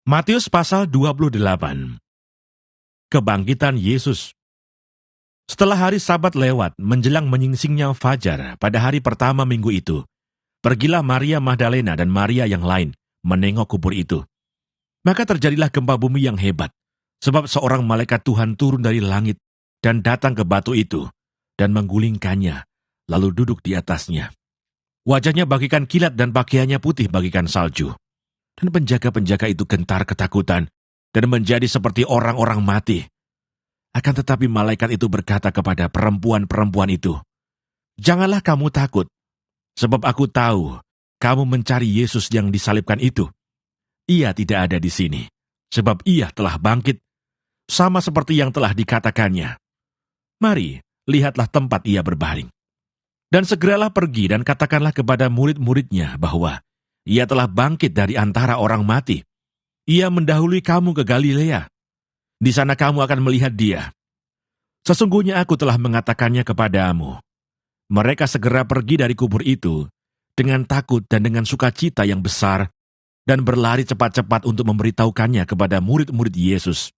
Matius pasal 28. Kebangkitan Yesus. Setelah hari Sabat lewat, menjelang menyingsingnya fajar pada hari pertama minggu itu, pergilah Maria Magdalena dan Maria yang lain menengok kubur itu. Maka terjadilah gempa bumi yang hebat, sebab seorang malaikat Tuhan turun dari langit dan datang ke batu itu, dan menggulingkannya, lalu duduk di atasnya. Wajahnya bagikan kilat dan pakaiannya putih bagikan salju. Dan penjaga-penjaga itu gentar ketakutan dan menjadi seperti orang-orang mati. Akan tetapi malaikat itu berkata kepada perempuan-perempuan itu, "Janganlah kamu takut, sebab aku tahu kamu mencari Yesus yang disalibkan itu. Ia tidak ada di sini, sebab ia telah bangkit, sama seperti yang telah dikatakannya. Mari, lihatlah tempat ia berbaring. Dan segeralah pergi dan katakanlah kepada murid-muridnya bahwa ia telah bangkit dari antara orang mati. Ia mendahului kamu ke Galilea. Di sana kamu akan melihat dia. Sesungguhnya aku telah mengatakannya kepadamu." Mereka segera pergi dari kubur itu dengan takut dan dengan sukacita yang besar dan berlari cepat-cepat untuk memberitahukannya kepada murid-murid Yesus.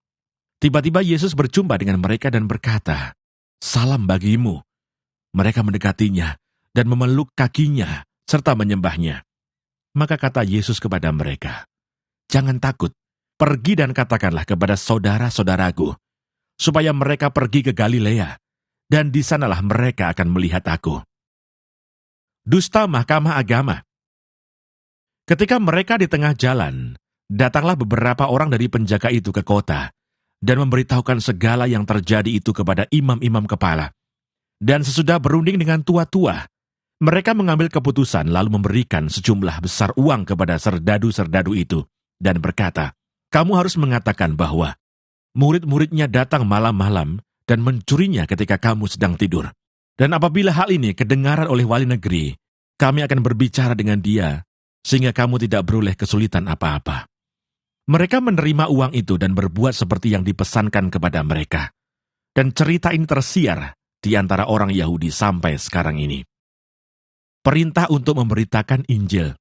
Tiba-tiba Yesus berjumpa dengan mereka dan berkata, "Salam bagimu." Mereka mendekatinya dan memeluk kakinya serta menyembahnya. Maka kata Yesus kepada mereka, "Jangan takut, pergi dan katakanlah kepada saudara-saudaraku, supaya mereka pergi ke Galilea, dan di sanalah mereka akan melihat aku." Dusta Mahkamah Agama. Ketika mereka di tengah jalan, datanglah beberapa orang dari penjaga itu ke kota, dan memberitahukan segala yang terjadi itu kepada imam-imam kepala. Dan sesudah berunding dengan tua-tua, mereka mengambil keputusan lalu memberikan sejumlah besar uang kepada serdadu-serdadu itu dan berkata, "Kamu harus mengatakan bahwa murid-muridnya datang malam-malam dan mencurinya ketika kamu sedang tidur. Dan apabila hal ini kedengaran oleh wali negeri, kami akan berbicara dengan dia sehingga kamu tidak beroleh kesulitan apa-apa." Mereka menerima uang itu dan berbuat seperti yang dipesankan kepada mereka. Dan cerita ini tersiar di antara orang Yahudi sampai sekarang ini. Perintah untuk memberitakan Injil.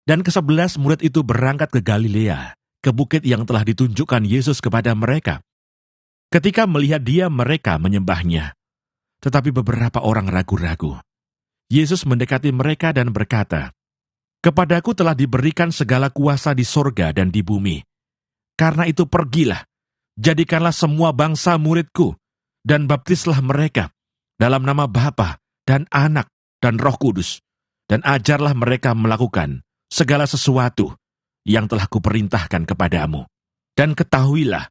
Dan ke-11 murid itu berangkat ke Galilea, ke bukit yang telah ditunjukkan Yesus kepada mereka. Ketika melihat dia, mereka menyembahnya. Tetapi beberapa orang ragu-ragu. Yesus mendekati mereka dan berkata, "Kepadaku telah diberikan segala kuasa di sorga dan di bumi. Karena itu pergilah, jadikanlah semua bangsa muridku, dan baptislah mereka dalam nama Bapa dan Anak dan Roh Kudus, dan ajarlah mereka melakukan segala sesuatu yang telah kuperintahkan kepadamu. Dan ketahuilah,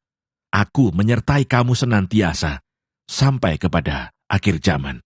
aku menyertai kamu senantiasa sampai kepada akhir zaman."